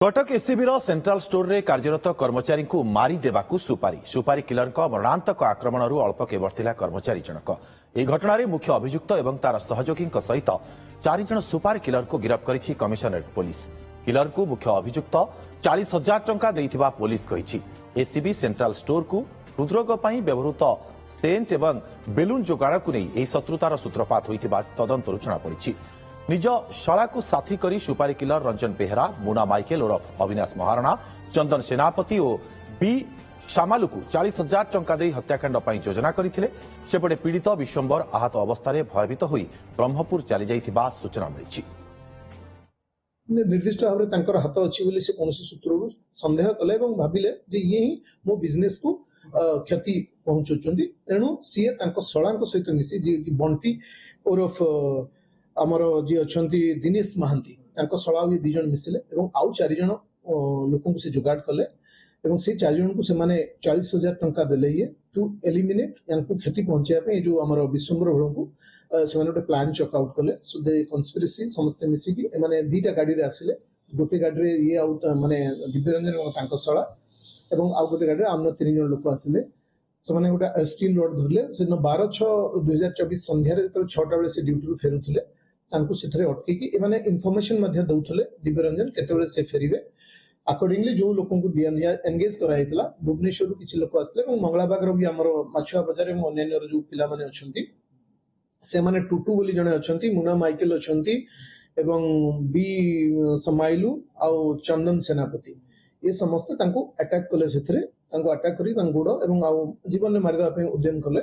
Cuttack ACB central store रे कार्यरत कर्मचारी को मारी देवाकू सुपारी किलर मरणांतक आक्रमण अल्पके वर्तिला कर्मचारी जनक यह घटन मुख्य अभियुक्त और तार सहयोगी सहित 4 जन सुपारी किलर को गिरफ्त करिछि कमिशनरेट पुलिस। किलर को मुख्य अभियुक्त 40,000 टंका देइथिबा पुलिस कहिछि। एसीबी सेंट्रल स्टोर को हृदरोग पर व्यवहृत स्टेंट और बेलून जोगाड़ को नहीं यह शत्रुतार सूत्रपात होइथिबा तदंतरु जଣାपड़िछि। निज शला को साथी करी सुपारी किलर रंजन बेहरा, मुना माइकेल उर्फ अविनाश महाराणा, चंदन सेनापति और बी सामालू को 40,000 टंका दे हत्याकांड पर योजना करथिले। सेपटे पीड़ित विश्वंबर आहत अवस्था भयभीत होई ब्रह्मपुर चली जाइथिबा सूचना मिलिछि। निर्दिष्ट भाव में हाथ अच्छी बोली से कौन सूत्र सन्देह कले और भाविले जे ये ही मो बिजनेस को क्षति पहुंचाउछन्ती। तेणु सीए शला सहित मिसी जी बंटी उर्फ आमर जी अच्छा दिनेश महांती शला भी 2 जन मिसिले और आउ 4 जन लोक से जोगाड़ कले और से 4 जन को 40,000 टंका देले ये टू एलिमिनेट यांको क्षति पहुंचाया जो आमर विश्वंबर भड़ को से गोटे प्लान चेकआउट कले। सो दे कन्स्पिरेसी समस्ते मिसिकी एमाने 2टा गाड़ी रे आसिले। गोटे गाड़ी रे ये आउ माने दिव्यरंजन शला और आउ गोटे गाड़ी आम 3 जन लोक आसिले। से गोटे स्टील रोड धरले से 12/6/2024 संध्यारे 6टा बेले से ड्यूटी फेरुथिले से अटकी इनफॉरमेशन दौले दिव्यरंजन केते से फेरवे अकॉर्डिंगली जो लोक एंगेज कराइला। भुवनेश्वर किसी लोक आसते मंगलाबागर भी आम माछुआ बजार और अन्य जो पिला माने अछंती से माने टुटू बोली जने अछंती, मुना माइकेल अछंती एवं बी समाइलू आउ चंदन सेनापति ये समस्त अटैक कले। अटैक करी गोड़ और जीवन में मारिदा उद्यम कले।